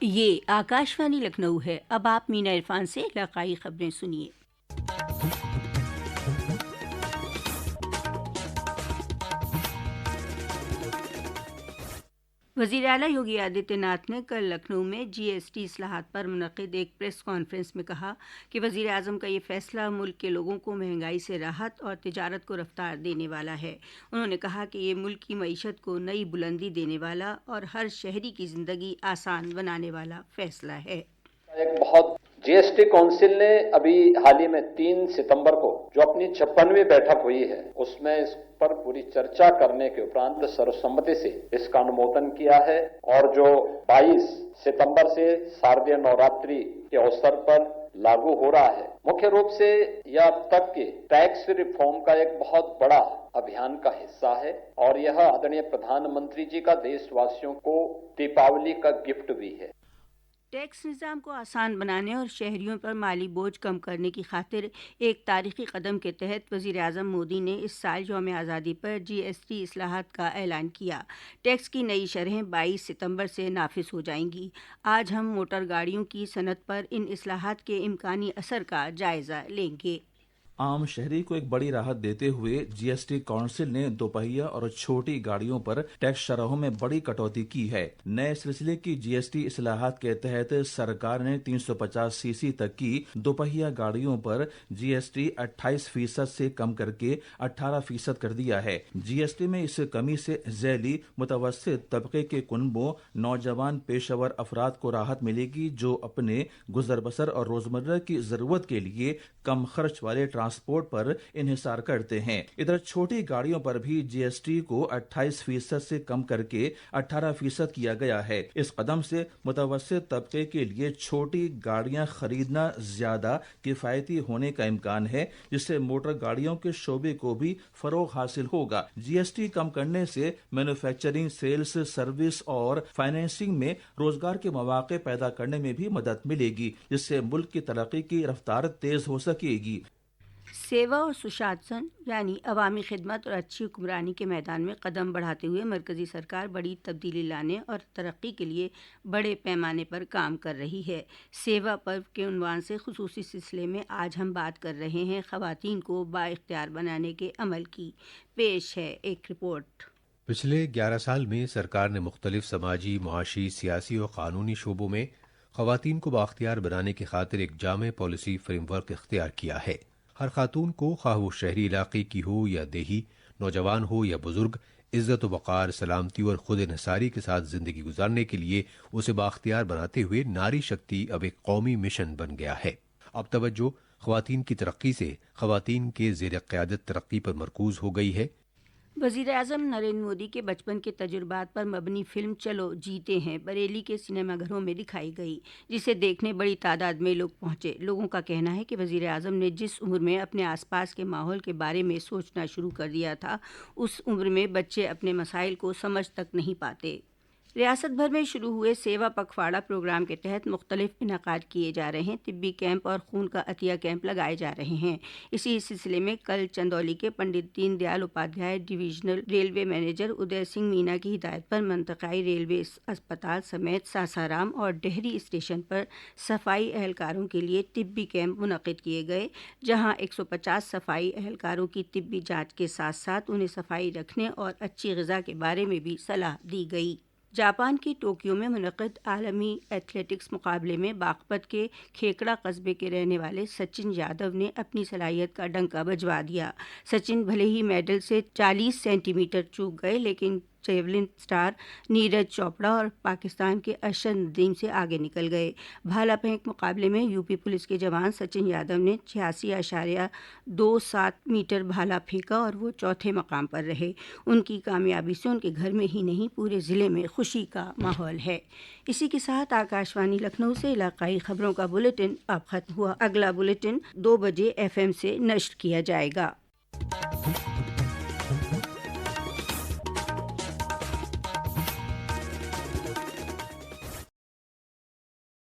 یہ آکاشوانی لکھنؤ ہے۔ اب آپ مینا عرفان سے علاقائی خبریں سنیے۔ وزیر اعلیٰ یوگی آدتیہ ناتھ نے کل لکھنؤ میں جی ایس ٹی اصلاحات پر منعقد ایک پریس کانفرنس میں کہا کہ وزیر اعظم کا یہ فیصلہ ملک کے لوگوں کو مہنگائی سے راحت اور تجارت کو رفتار دینے والا ہے۔ انہوں نے کہا کہ یہ ملک کی معیشت کو نئی بلندی دینے والا اور ہر شہری کی زندگی آسان بنانے والا فیصلہ ہے۔ ایک بہت جی ایس ٹی کونسل نے ابھی حال ہی میں 3 ستمبر کو جو اپنی 56ویں بیٹھک ہوئی ہے اس میں اس پر پوری چرچا کرنے کے اپرانت سروسمتی سے اس کا انمودن کیا ہے، اور جو 22 ستمبر سے شاردیہ نوراتری کے اوسر پر لاگو ہو رہا ہے، مکھیہ روپ سے یہ اب تک کے ٹیکس ریفارم کا ایک بہت بڑا ابھیان کا حصہ ہے، اور یہ آدرنیہ پردھان منتری جی کا دیش واسیوں کو دیپاولی کا گفٹ بھی ہے۔ ٹیکس نظام کو آسان بنانے اور شہریوں پر مالی بوجھ کم کرنے کی خاطر ایک تاریخی قدم کے تحت وزیر اعظم مودی نے اس سال یوم آزادی پر جی ایس ٹی اصلاحات کا اعلان کیا۔ ٹیکس کی نئی شرحیں 22 ستمبر سے نافذ ہو جائیں گی۔ آج ہم موٹر گاڑیوں کی صنعت پر ان اصلاحات کے امکانی اثر کا جائزہ لیں گے۔ عام شہری کو ایک بڑی راحت دیتے ہوئے جی ایس ٹی کونسل نے دوپہیہ اور چھوٹی گاڑیوں پر ٹیکس شرحوں میں بڑی کٹوتی کی ہے۔ نئے سلسلے کی جی ایس ٹی اصلاحات کے تحت سرکار نے 350 سی سی تک کی دوپہیہ گاڑیوں پر جی ایس ٹی 28% سے کم کر کے 18% کر دیا ہے۔ جی ایس ٹی میں اس کمی سے ذیلی متوسط طبقے کے کنبوں، نوجوان پیشہ ور افراد کو راحت ملے گی جو اپنے گزر بسر اور روزمرہ کی ضرورت کے لیے کم خرچ والے ٹرانسپورٹ پر انحصار کرتے ہیں۔ ادھر چھوٹی گاڑیوں پر بھی جی ایس ٹی کو 28% سے کم کر کے 18% کیا گیا ہے۔ اس قدم سے متوسط طبقے کے لیے چھوٹی گاڑیاں خریدنا زیادہ کفایتی ہونے کا امکان ہے، جس سے موٹر گاڑیوں کے شعبے کو بھی فروغ حاصل ہوگا۔ جی ایس ٹی کم کرنے سے مینوفیکچرنگ، سیلز، سروس اور فائنینسنگ میں روزگار کے مواقع پیدا کرنے میں بھی مدد ملے گی، جس سے ملک کی ترقی کی رفتار تیز ہو سکے گی۔ سیوا اور سشاسن یعنی عوامی خدمت اور اچھی حکمرانی کے میدان میں قدم بڑھاتے ہوئے مرکزی سرکار بڑی تبدیلی لانے اور ترقی کے لیے بڑے پیمانے پر کام کر رہی ہے۔ سیوا پرو کے عنوان سے خصوصی سلسلے میں آج ہم بات کر رہے ہیں خواتین کو بااختیار بنانے کے عمل کی۔ پیش ہے ایک رپورٹ۔ پچھلے 11 سال میں سرکار نے مختلف سماجی، معاشی، سیاسی اور قانونی شعبوں میں خواتین کو بااختیار بنانے کی خاطر ایک جامع پالیسی فریم ورک اختیار کیا ہے۔ ہر خاتون کو، خواہ وہ شہری علاقے کی ہو یا دیہی، نوجوان ہو یا بزرگ، عزت و وقار، سلامتی اور خود انحصاری کے ساتھ زندگی گزارنے کے لیے اسے بااختیار بناتے ہوئے ناری شکتی اب ایک قومی مشن بن گیا ہے۔ اب توجہ خواتین کی ترقی سے خواتین کے زیر قیادت ترقی پر مرکوز ہو گئی ہے۔ وزیر اعظم نریندر مودی کے بچپن کے تجربات پر مبنی فلم چلو جیتے ہیں بریلی کے سنیما گھروں میں دکھائی گئی، جسے دیکھنے بڑی تعداد میں لوگ پہنچے۔ لوگوں کا کہنا ہے کہ وزیر اعظم نے جس عمر میں اپنے آس پاس کے ماحول کے بارے میں سوچنا شروع کر دیا تھا، اس عمر میں بچے اپنے مسائل کو سمجھ تک نہیں پاتے۔ ریاست بھر میں شروع ہوئے سیوا پکھواڑا پروگرام کے تحت مختلف انعقاد کیے جا رہے ہیں۔ طبی کیمپ اور خون کا عطیہ کیمپ لگائے جا رہے ہیں۔ اسی سلسلے میں کل چندولی کے Pandit Deen Dayal Upadhyay divisional railway manager Uday Singh Meena کی ہدایت پر منطقائی ریلوے اسپتال سمیت ساسارام اور ڈہری اسٹیشن پر صفائی اہلکاروں کے لیے طبی کیمپ منعقد کیے گئے، جہاں 150 صفائی اہلکاروں کی طبی جانچ کے ساتھ ساتھ انہیں صفائی رکھنے اور اچھی غذا کے بارے میں بھی صلاح دی گئی۔ جاپان کے ٹوکیو میں منعقد عالمی ایتھلیٹکس مقابلے میں باغپت کے کھیکڑا قصبے کے رہنے والے سچن یادو نے اپنی صلاحیت کا ڈنکا بجوا دیا۔ سچن بھلے ہی میڈل سے 40 سینٹی میٹر چوک گئے، لیکن جیولن اسٹار نیرج چوپڑا اور پاکستان کے ارشد ندیم سے آگے نکل گئے۔ بھالا پھینک مقابلے میں یو پی پولیس کے جوان سچن یادو نے 86.27 میٹر بھالا پھینکا اور وہ چوتھے مقام پر رہے۔ ان کی کامیابی سے ان کے گھر میں ہی نہیں پورے ضلع میں خوشی کا ماحول ہے۔ اسی کے ساتھ آکاشوانی لکھنؤ سے علاقائی خبروں کا بلیٹن اب ختم ہوا۔ اگلا بلیٹن 2 بجے FM سے نشر کیا جائے گا۔